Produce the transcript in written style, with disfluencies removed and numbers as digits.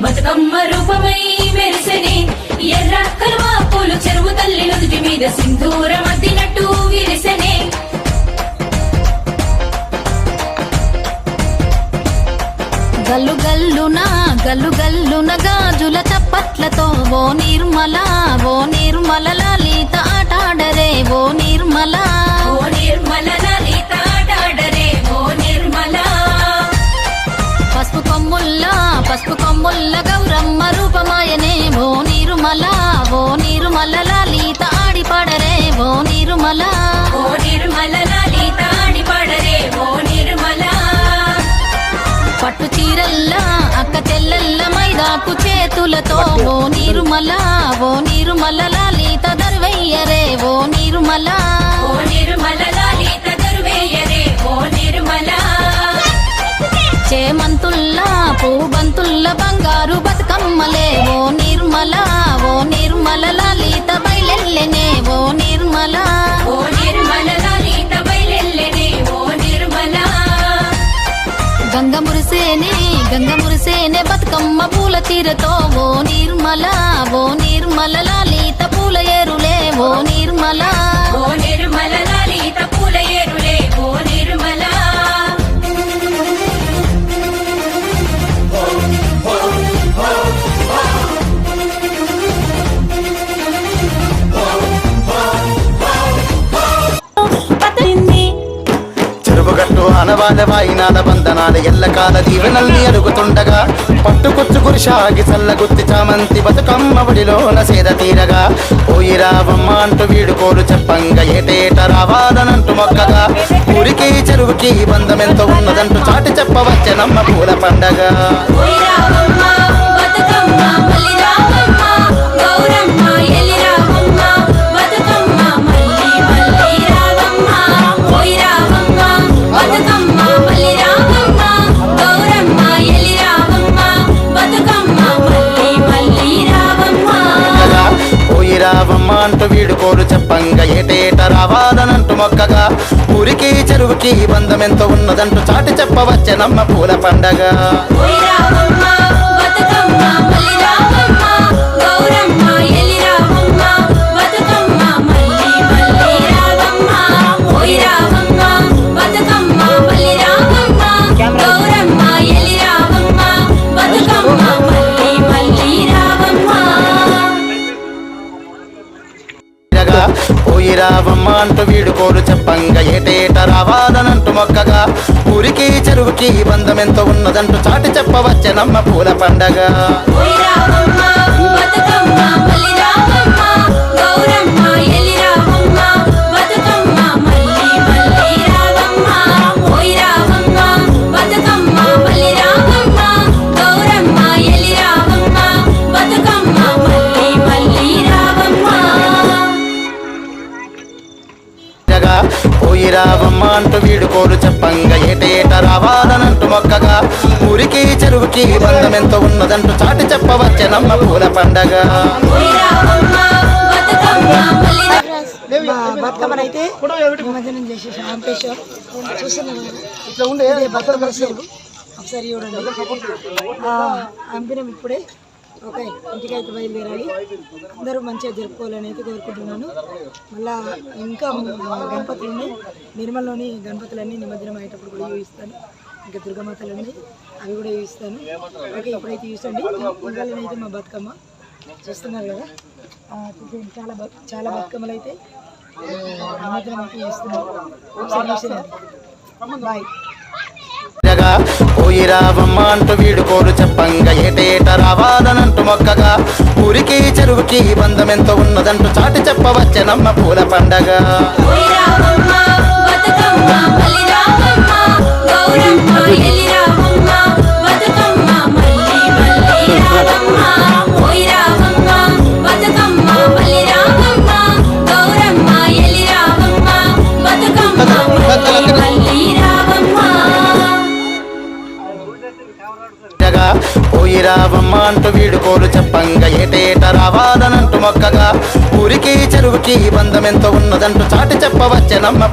బతుకమ్మ రూపమై మెరిసెనే ఎర్ర కలువ పూలు చెరువు తల్లి నుదుటి మీద సింధూరం అద్దినట్టు విరిసెనే గల్లు గల్లున గాజుల చప్పట్లతో ఓ నిర్మల లలిత ఆటాడరే ఓ నిర్మల లలిత ఆటాడరే ఓ నిర్మల పసుపు కొమ్ముల్ల గౌరమ్మ రూపమాయనే ఓ నిర్మల లలిత ఆడిపాడరే ఓ నిర్మల లలిత ఆడిపాడరే ఓ నిర్మల పట్టు చీరల్లా అక్క చెల్లెల్ల మైదాకు చేతులతో ఓ నిర్మల లలిత దర్వయ్యరే ఓ నిర్మల లలిత దర్వయ్యరే ఓ నిర్మల చేమంతుల్లా పూబంతుల్ల బంగారు బతుకమ్మలే ఓ నిర్మల లలిత బయలెల్లెనే ఓ నిర్మల లలిత బయలెల్లెనే ఓ నిర్మల గంగ మురిసేనే బతుకమ్మ పూల తీరతో ఓ నిర్మల లలిత పూల ఏరులే ఓ నిర్మల లలిత పూల ఏరులే ఓ నిర్మల చెరువుగట్టు ఆనవాళ్ళ వాయినాల బంధనాల ఎల్లకాల దీవెనల్ని అడుగుతుండగా పట్టుకొచ్చు కురిషాగి చల్లగుత్తి చామంతి బతుకమ్మ ఒడిలోన సేద తీరగా పోయి రావమ్మ అంటూ వీడుకోలు చెప్పంగా ఏటేట రావాలనంటూ మొక్కగా ఊరికి చెరువుకి బంధం ఎంతో ఉన్నదంటూ చాటి చెప్పవచ్చెనమ్మ పూల పండగ రావమ్మ అంటూ వీడుకోలు చెప్పంగా ఏటేట రావాలనంటూ మొక్కగా ఊరికి చెరువుకి బంధం ఎంతో ఉన్నదంటూ చాటి చెప్పవచ్చెనమ్మ పూల పండగ పోయి రావమ్మ అంటూ వీడుకోలు చెప్పంగా ఏటేట రావాలనంటూ మొక్కగా ఊరికి చెరువుకి బంధం ఎంతో ఉన్నదంటూ చాటి చెప్పవచ్చెనమ్మ పూల పండగ పోయి రావమ్మ అంటూ వీడుకోలు చెప్పంగా ఏటేట రావాలనంటూ మొక్కగా ఊరికి చెరువుకి బంధం ఎంతో ఉన్నదంటూ చాటి చెప్పవచ్చెనమ్మ పూల పండగ బతుకమ్మనైతే నిమజ్జనం చేసేసి ఆంపేశాం చూస్తున్నాం ఒకసారి చూడండి ఆంపినాం ఇప్పుడే ఓకే ఇంటికైతే బయలుదేరాలి అందరూ మంచిగా జరుపుకోవాలని అయితే కోరుకుంటున్నాను మళ్ళా ఇంకా గణపతులని నిర్మల్లోని గణపతులన్నీ నిమజ్జనం అయ్యేటప్పుడు కూడా చూపిస్తాను ఇంకా దుర్గమాతలన్నీ అవి కూడా చూపిస్తాను ఓకే ఇప్పుడైతే చూసండి ఇవాళనైతే మా బతుకమ్మ చూస్తున్నారు కదా చాలా బతుకమ్మలు అయితే నిమజ్జనం అయితే చేస్తున్నాం ఒకసారి చూసేయండి బాయ్ పోయి రావమ్మ అంటూ వీడుకోలు చెప్పంగా ఏటేట రావాలనంటూ మొక్కగా ఊరికి చెరువుకి బంధం ఎంతో ఉన్నదంటూ చాటి చెప్పవచ్చెనమ్మ పూల పండగ పోయి రావమ్మ అంటూ వీడుకోలు చెప్పంగా ఏటేట రావాలనంటూ మొక్కగా ఊరికి చెరువుకి బంధం ఎంతో ఉన్నదంటూ చాటి చెప్పవచ్చెనమ్మ